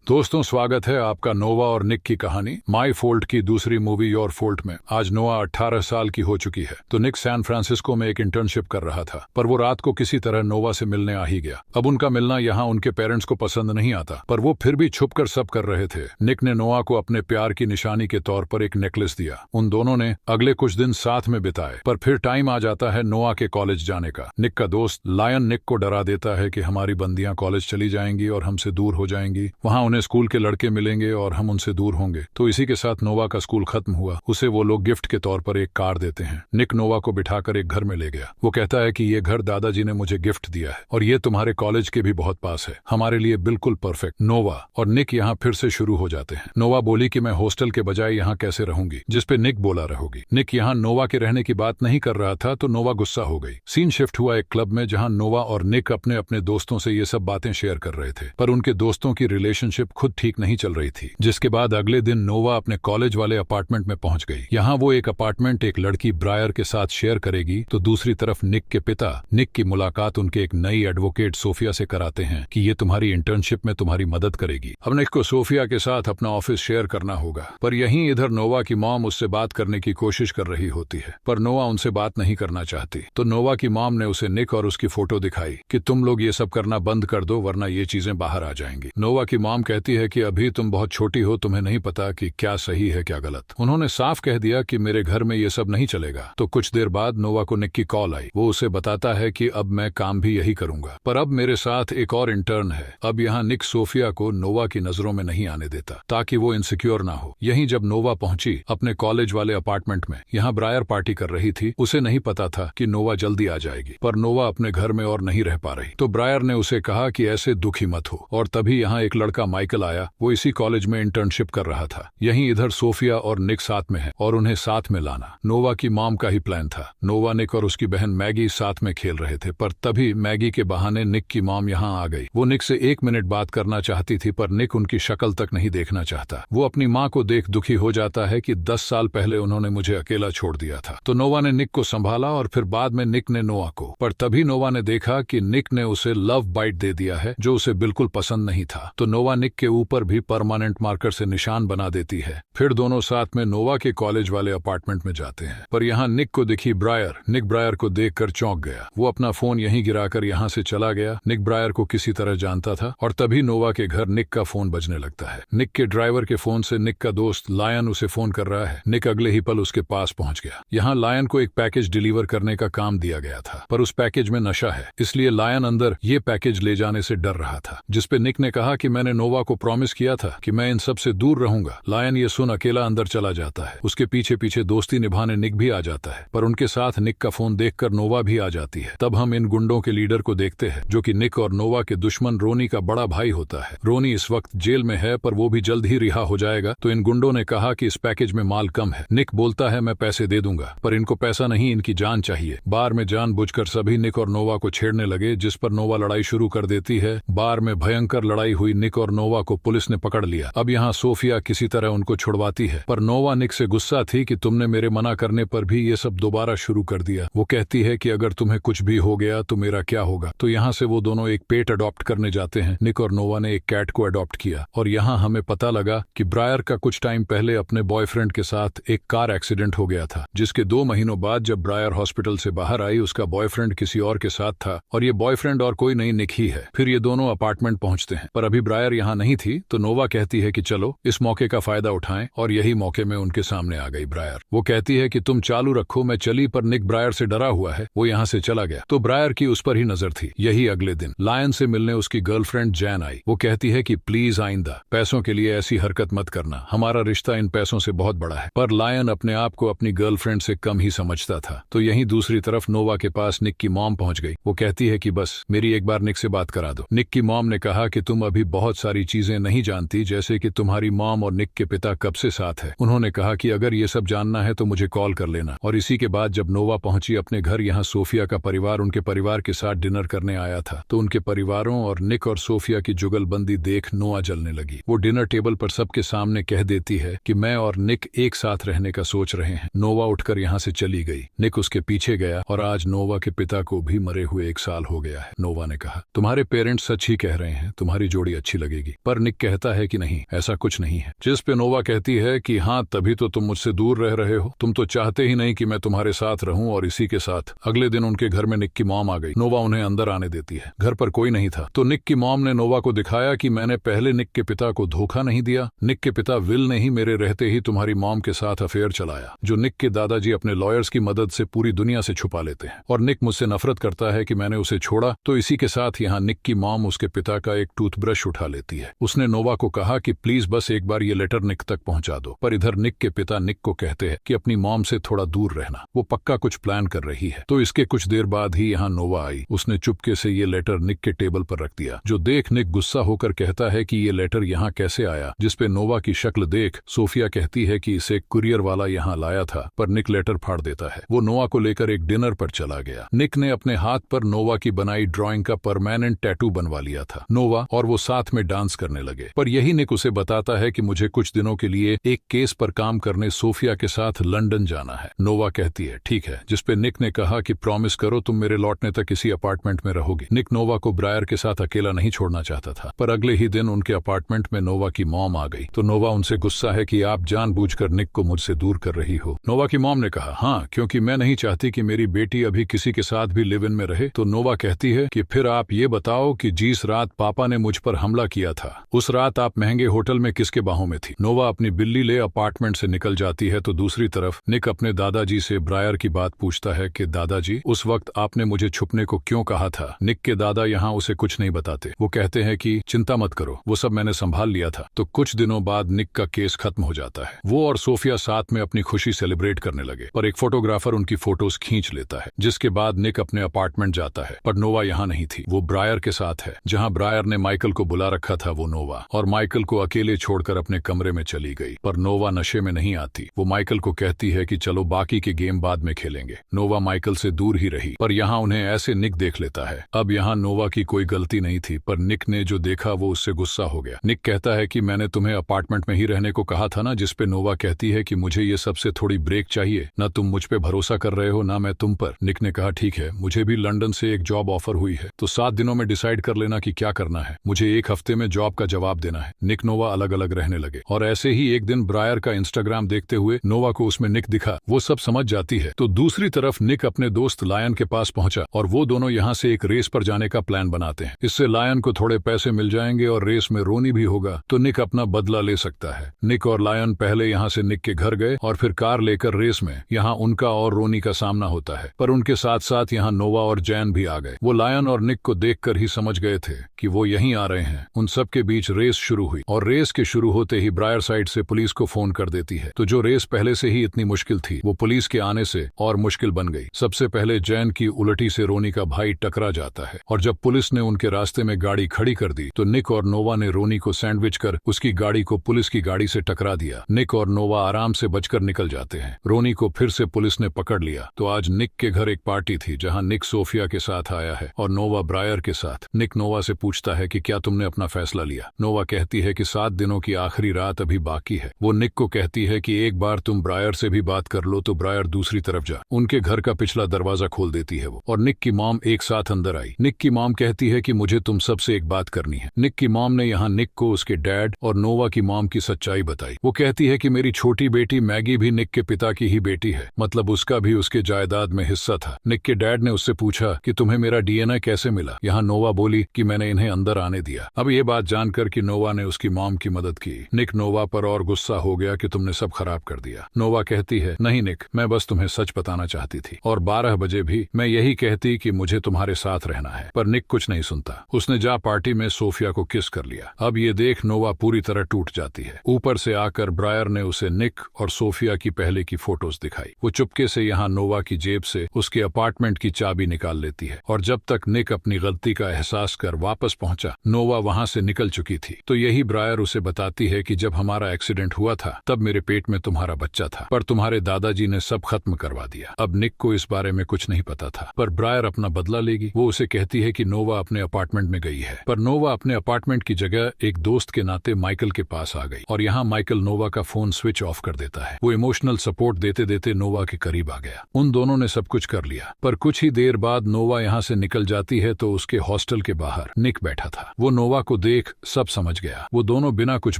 दोस्तों, स्वागत है आपका नोवा और निक की कहानी माई फोल्ट की दूसरी मूवी योर फोल्ट में। आज नोवा 18 साल की हो चुकी है तो निक सैन फ्रांसिस्को में एक इंटर्नशिप कर रहा था, पर वो रात को किसी तरह नोवा से मिलने आ ही गया। अब उनका मिलना यहाँ उनके पेरेंट्स को पसंद नहीं आता, पर वो फिर भी छुपकर सब कर रहे थे। निक ने नोवा को अपने प्यार की निशानी के तौर पर एक नेकलेस दिया। उन दोनों ने अगले कुछ दिन साथ में बिताए, पर फिर टाइम आ जाता है नोवा के कॉलेज जाने का। निक का दोस्त लायन निक को डरा देता है कि हमारी बंदियां कॉलेज चली जाएंगी और हमसे दूर हो जाएंगी, वहां उन्हें स्कूल के लड़के मिलेंगे और हम उनसे दूर होंगे। तो इसी के साथ नोवा का स्कूल खत्म हुआ। उसे वो लोग गिफ्ट के तौर पर एक कार देते हैं। निक नोवा को बिठाकर एक घर में ले गया। वो कहता है कि ये घर दादाजी ने मुझे गिफ्ट दिया है और ये तुम्हारे कॉलेज के भी बहुत पास है, हमारे लिए बिल्कुल परफेक्ट। नोवा और निक यहाँ फिर से शुरू हो जाते हैं। नोवा बोली कि मैं हॉस्टल के बजाय यहाँ कैसे रहूंगी, जिसपे निक बोला रहोगी। निक यहाँ नोवा के रहने की बात नहीं कर रहा था तो नोवा गुस्सा हो गई। सीन शिफ्ट हुआ एक क्लब में, जहाँ नोवा और निक अपने अपने दोस्तों से ये सब बातें शेयर कर रहे थे, पर उनके दोस्तों की रिलेशनशिप खुद ठीक नहीं चल रही थी। जिसके बाद अगले दिन नोवा अपने कॉलेज वाले अपार्टमेंट में पहुंच गई। यहाँ वो एक अपार्टमेंट एक लड़की ब्रायर के साथ शेयर करेगी, तो दूसरी तरफ निक के पिता निक की मुलाकात उनके एक नई एडवोकेट सोफिया से कराते हैं कि ये तुम्हारी इंटर्नशिप में तुम्हारी मदद करेगी। अब निक को सोफिया के साथ अपना ऑफिस शेयर करना होगा, पर यहीं इधर नोवा की मॉम उससे बात करने की कोशिश कर रही होती है, पर नोवा उनसे बात नहीं करना चाहती। तो नोवा की मॉम ने उसे निक और उसकी फोटो दिखाई कि तुम लोग ये सब करना बंद कर दो, वरना ये चीजें बाहर आ जाएंगी। नोवा की मॉम कहती है कि अभी तुम बहुत छोटी हो, तुम्हें नहीं पता कि क्या सही है क्या गलत। उन्होंने साफ कह दिया कि मेरे घर में ये सब नहीं चलेगा। तो कुछ देर बाद नोवा को निक की कॉल आई। वो उसे बताता है कि अब मैं काम भी यही करूंगा, पर अब मेरे साथ एक और इंटर्न है। अब यहाँ निक सोफिया को नोवा की नजरों में नहीं आने देता ताकि वो इनसिक्योर ना हो। यहीं जब नोवा पहुंची अपने कॉलेज वाले अपार्टमेंट में, यहाँ ब्रायर पार्टी कर रही थी। उसे नहीं पता था कि नोवा जल्दी आ जाएगी, पर नोवा अपने घर में और नहीं रह पा रही। तो ब्रायर ने उसे कहा कि ऐसे दुखी मत हो। और तभी यहाँ एक लड़का माइकल आया। वो इसी कॉलेज में इंटर्नशिप कर रहा था। यहीं इधर सोफिया और निक साथ में है और उन्हें साथ में लाना नोवा की मॉम का ही प्लान था। नोवा, निक और उसकी बहन मैगी साथ में खेल रहे थे, पर तभी मैगी के बहाने निक की मॉम यहाँ आ गई। वो निक से 1 मिनट बात करना चाहती थी, पर निक उनकी शक्ल तक नहीं देखना चाहता। वो अपनी माँ को देख दुखी हो जाता है कि 10 साल पहले उन्होंने मुझे अकेला छोड़ दिया था। तो नोवा ने निक को संभाला और फिर बाद में निक ने नोवा को। पर तभी नोवा ने देखा कि निक ने उसे लव बाइट दे दिया है, जो उसे बिल्कुल पसंद नहीं था। तो नोवा निक के ऊपर भी परमानेंट मार्कर से निशान बना देती है। फिर दोनों साथ में नोवा के कॉलेज वाले अपार्टमेंट में जाते हैं, पर यहाँ निक को दिखी ब्रायर। निक ब्रायर को देखकर चौंक गया। वो अपना फोन यहीं गिराकर यहाँ से चला गया। निक ब्रायर को किसी तरह जानता था और तभी नोवा के घर निक का फोन बजने लगता है। निक के ड्राइवर के फोन से निक का दोस्त लायन उसे फोन कर रहा है। निक अगले ही पल उसके पास पहुंच गया। यहाँ लायन को एक पैकेज डिलीवर करने का काम दिया गया था, पर उस पैकेज में नशा है, इसलिए लायन अंदर ये पैकेज ले जाने से डर रहा था। जिसपे निक ने कहा कि मैंने नोवा को प्रॉमिस किया था कि मैं इन सब से दूर रहूंगा। लायन ये सुन अकेला अंदर चला जाता है। उसके पीछे पीछे दोस्ती निभाने निक भी आ जाता है, पर उनके साथ निक का फोन देखकर नोवा भी आ जाती है। तब हम इन गुंडों के लीडर को देखते हैं, जो कि निक और नोवा के दुश्मन रोनी का बड़ा भाई होता है। रोनी इस वक्त जेल में है, पर वो भी जल्द ही रिहा हो जाएगा। तो इन गुंडों ने कहा कि इस पैकेज में माल कम है। निक बोलता है मैं पैसे दे दूंगा, पर इनको पैसा नहीं, इनकी जान चाहिए। बार में जानबूझकर सभी निक और नोवा को छेड़ने लगे, जिस पर नोवा लड़ाई शुरू कर देती है। बार में भयंकर लड़ाई हुई। निक और नोवा को पुलिस ने पकड़ लिया। अब यहाँ सोफिया किसी तरह उनको छुड़वाती है, पर नोवा निक से गुस्सा थी कि तुमने मेरे मना करने पर भी ये सब दोबारा शुरू कर दिया। वो कहती है कि अगर तुम्हें कुछ भी हो गया तो मेरा क्या होगा। तो यहाँ से वो दोनों एक पेट अडॉप्ट करने जाते हैं। निक और नोवा ने एक कैट को अडॉप्ट किया। और यहाँ हमें पता लगा कि ब्रायर का कुछ टाइम पहले अपने बॉयफ्रेंड के साथ एक कार एक्सीडेंट हो गया था, जिसके 2 महीनों बाद जब ब्रायर हॉस्पिटल से बाहर आई, उसका बॉयफ्रेंड किसी और के साथ था और ये बॉयफ्रेंड और कोई नहीं, निक ही है। फिर ये दोनों अपार्टमेंट पहुंचते हैं, पर अभी ब्रायर यहाँ नहीं थी। तो नोवा कहती है कि चलो इस मौके का फायदा उठाएं, और यही मौके में उनके सामने आ गई ब्रायर। वो कहती है कि तुम चालू रखो, मैं चली, पर निक ब्रायर से डरा हुआ है, वो यहाँ से चला गया। तो ब्रायर की उस पर ही नजर थी। यही अगले दिन लायन से मिलने उसकी गर्लफ्रेंड जैन आई। वो कहती है कि प्लीज आइंदा पैसों के लिए ऐसी हरकत मत करना, हमारा रिश्ता इन पैसों से बहुत बड़ा है। पर लायन अपने आप को अपनी गर्लफ्रेंड से कम ही समझता था। तो यहीं दूसरी तरफ नोवा के पास निक की मॉम पहुंच गई। वो कहती है कि बस मेरी एक बार निक से बात करा दो। निक की मॉम ने कहा कि तुम अभी बहुत सारी चीजें नहीं जानती, जैसे कि तुम्हारी मॉम और निक के पिता कब से साथ है। उन्होंने कहा कि अगर ये सब जानना है तो मुझे कॉल कर लेना। और इसी के बाद जब नोवा पहुंची अपने घर, यहाँ सोफिया का परिवार उनके परिवार के साथ डिनर करने आया था। तो उनके परिवारों और निक और सोफिया की जुगलबंदी देख नोवा जलने लगी। वो डिनर टेबल पर सबके सामने कह देती है कि मैं और निक एक साथ रहने का सोच रहे हैं। नोवा उठकर यहाँ से चली गई। निक उसके पीछे गया और आज नोवा के पिता को भी मरे हुए 1 साल हो गया है। नोवा ने कहा तुम्हारे पेरेंट्स सच ही कह रहे हैं, तुम्हारी जोड़ी अच्छी लगेगी। पर निक कहता है कि नहीं, ऐसा कुछ नहीं है। जिस पे नोवा कहती है कि हाँ, तभी तो तुम मुझसे दूर रह रहे हो, तुम तो चाहते ही नहीं कि मैं तुम्हारे साथ रहूं। और इसी के साथ अगले दिन उनके घर में निक की मॉम आ गई। नोवा उन्हें अंदर आने देती है। घर पर कोई नहीं था तो निक की मॉम ने नोवा को दिखाया कि मैंने पहले निक के पिता को धोखा नहीं दिया। निक के पिता विल ने ही मेरे रहते ही तुम्हारी मॉम के साथ अफेयर चलाया, जो निक के दादाजी अपने लॉयर्स की मदद से पूरी दुनिया से छुपा लेते हैं। और निक मुझसे नफरत करता है कि मैंने उसे छोड़ा। तो इसी के साथ यहाँ निक की मॉम उसके पिता का एक टूथब्रश उठा लेती है। उसने नोवा को कहा कि प्लीज बस एक बार ये लेटर निक तक पहुंचा दो। पर इधर निक के पिता निक को कहते हैं कि अपनी मॉम से थोड़ा दूर रहना, वो पक्का कुछ प्लान कर रही है। तो इसके कुछ देर बाद ही यहाँ नोवा आई। उसने चुपके से ये लेटर निक के टेबल पर रख दिया, जो देख निक गुस्सा होकर कहता है कि ये लेटर यहाँ कैसे आया। जिसपे नोवा की शक्ल देख सोफिया कहती है कि इसे कुरियर वाला यहाँ लाया था, पर निक लेटर फाड़ देता है। वो नोवा को लेकर एक डिनर पर चला गया। निक ने अपने हाथ पर नोवा की बनाई ड्राइंग का परमानेंट टैटू बनवा लिया था। नोवा और वो साथ में डांस करने लगे। पर यही निक उसे बताता है कि मुझे कुछ दिनों के लिए एक केस पर काम करने सोफिया के साथ लंदन जाना है। नोवा कहती है ठीक है, जिसपे निक ने कहा कि प्रॉमिस करो तुम मेरे लौटने तक इसी अपार्टमेंट में रहोगी। निक नोवा को ब्रायर के साथ अकेला नहीं छोड़ना चाहता था, पर अगले ही दिन उनके अपार्टमेंट में नोवा की मॉम आ गई। तो नोवा उनसे गुस्सा है कि आप जानबूझकर निक को मुझसे दूर कर रही हो। नोवा की मॉम ने कहा हाँ, क्योंकि मैं नहीं चाहती कि मेरी बेटी अभी किसी के साथ भी लिव इन में रहे। तो नोवा कहती है कि फिर आप ये बताओ कि जिस रात पापा ने मुझ पर हमला किया था, उस रात आप महंगे होटल में किसके बाहों में थी। नोवा अपनी बिल्ली ले अपार्टमेंट से निकल जाती है। तो दूसरी तरफ निक अपने दादाजी से ब्रायर की बात पूछता है कि दादाजी, उस वक्त आपने मुझे छुपने को क्यों कहा था। निक के दादा यहाँ उसे कुछ नहीं बताते। वो कहते हैं कि चिंता मत करो, वो सब मैंने संभाल लिया था। तो कुछ दिनों बाद निक का केस खत्म हो जाता है। वो और सोफिया साथ में अपनी खुशी सेलिब्रेट करने लगे, पर एक फोटोग्राफर उनकी फोटोज खींच लेता है। जिसके बाद निक अपने अपार्टमेंट जाता है, पर नोवा यहाँ नहीं थी। वो ब्रायर के साथ है। जहाँ ब्रायर ने माइकल को बुला रखा था, वो नोवा और माइकल को अकेले छोड़कर अपने कमरे में चली गई। पर नोवा नशे में नहीं आती। वो माइकल को कहती है कि चलो बाकी के गेम बाद में खेलेंगे। नोवा माइकल से दूर ही रही, पर यहाँ उन्हें ऐसे निक देख लेता है। अब यहाँ नोवा की कोई गलती नहीं थी, पर निक ने जो देखा वो उससे गुस्सा हो गया। निक कहता है कि मैंने तुम्हें अपार्टमेंट में ही रहने को कहा था ना। जिसपे नोवा कहती है कि मुझे ये सबसे थोड़ी ब्रेक चाहिए, न तुम मुझ पे भरोसा कर रहे हो ना मैं तुम पर। निक ने कहा ठीक है, मुझे भी लंदन से एक जॉब ऑफर हुई है, तो 7 दिनों में डिसाइड कर लेना कि क्या करना है। मुझे 1 हफ्ते में जॉब का जवाब देना है। निक नोवा अलग अलग रहने लगे। और ऐसे ही एक दिन ब्रायर का इंस्टाग्राम देखते हुए नोवा को उसमें निक दिखा। वो सब समझ जाती है। तो दूसरी तरफ निक अपने दोस्त लायन के पास पहुंचा और वो दोनों यहाँ से एक रेस पर जाने का प्लान बनाते हैं। इससे लायन को थोड़े पैसे मिल जाएंगे और रेस में रोनी भी होगा, तो निक अपना बदला ले सकता है। निक और लायन पहले यहाँ से निक के घर गए और फिर कार लेकर रेस में यहाँ उनका और रोनी का सामना होता है। पर उनके साथ साथ यहाँ नोवा और जैन भी आ गए। वो लायन और निक को देखकर ही समझ गए थे कि वो यहीं आ रहे हैं। उन सब के बीच रेस शुरू हुई और रेस के शुरू होते ही ब्रायर साइड से पुलिस को फोन कर देती है। तो जो रेस पहले से ही इतनी मुश्किल थी, वो पुलिस के आने से और मुश्किल बन गई। सबसे पहले जैन की उलटी से रोनी का भाई टकरा जाता है और जब पुलिस ने उनके रास्ते में गाड़ी खड़ी कर दी तो निक और नोवा ने रोनी को सैंडविच कर उसकी गाड़ी को पुलिस की गाड़ी से टकरा दिया। निक और नोवा आराम से बचकर निकल जाते हैं। रोनी को फिर से पुलिस ने पकड़ लिया। तो आज निक के घर एक पार्टी थी जहाँ निक सोफिया के साथ आया है और नोवा ब्रायर के साथ। निक नोवा से पूछता है कि क्या तुमने अपना फैसला लिया। नोवा कहती है कि 7 दिनों की आखिरी रात अभी बाकी है। वो निक को कहती है कि एक बार तुम ब्रायर से भी बात कर लो। तो ब्रायर दूसरी तरफ जा। उनके घर का पिछला दरवाजा खोल देती है वो और निक की मॉम एक साथ अंदर आई। निक की मॉम कहती है कि मुझे तुम सबसे एक बात करनी है। निक की मॉम ने यहाँ निक को उसके डैड और नोवा की मॉम की सच्चाई बताई। वो कहती है कि मेरी छोटी बेटी मैगी भी निक के पिता की ही बेटी है, मतलब उसका भी उसके जायदाद में हिस्सा था। निक के डैड ने उससे पूछा कि तुम्हें मेरा डीएनए कैसे मिला। यहाँ नोवा बोली कि मैंने इन्हें अंदर आने दिया। अब ये बात जानकर कि नोवा ने उसकी मॉम की मदद की, निक नोवा पर और गुस्सा हो गया कि तुमने सब खराब कर दिया। नोवा कहती है नहीं निक, मैं बस तुम्हें सच बताना चाहती थी और 12 बजे भी मैं यही कहती कि मुझे तुम्हारे साथ रहना है। पर निक कुछ नहीं सुनता। उसने जा पार्टी में सोफिया को किस कर लिया। अब ये देख नोवा पूरी तरह टूट जाती है। ऊपर से आकर ब्रायर ने उसे निक और सोफिया की पहले की फोटोज दिखाई। वो चुपके से यहाँ नोवा की जेब से उसके अपार्टमेंट की चाबी निकाल लेती है और जब तक निक अपनी गलती का एहसास कर वापस पहुंचा, नोवा वहां से निकल चुकी थी। तो यही ब्रायर उसे बताती है कि जब हमारा एक्सीडेंट हुआ था तब मेरे पेट में तुम्हारा बच्चा था, पर तुम्हारे दादाजी ने सब खत्म करवा दिया। अब निक को इस बारे में कुछ नहीं पता था, पर ब्रायर अपना बदला लेगी। वो उसे कहती है कि नोवा अपने अपार्टमेंट में गई है, पर नोवा अपने अपार्टमेंट की जगह एक दोस्त के नाते माइकल के पास आ गई और यहाँ माइकल नोवा का फोन स्विच ऑफ कर देता है। वो इमोशनल सपोर्ट देते देते नोवा के करीब आ गया। उन दोनों ने सब कुछ कर लिया, पर कुछ ही देर बाद नोवा यहाँ से निकल जाती है। तो उसके हॉस्टल के बाहर निक निक बैठा था। वो नोवा को देख सब समझ गया। वो दोनों बिना कुछ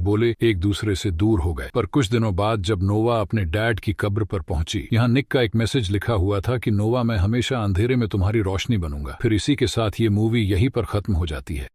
बोले एक दूसरे से दूर हो गए। पर कुछ दिनों बाद जब नोवा अपने डैड की कब्र पर पहुंची, यहाँ निक का एक मैसेज लिखा हुआ था कि नोवा, मैं हमेशा अंधेरे में तुम्हारी रोशनी बनूंगा। फिर इसी के साथ ये मूवी यहीं पर खत्म हो जाती है।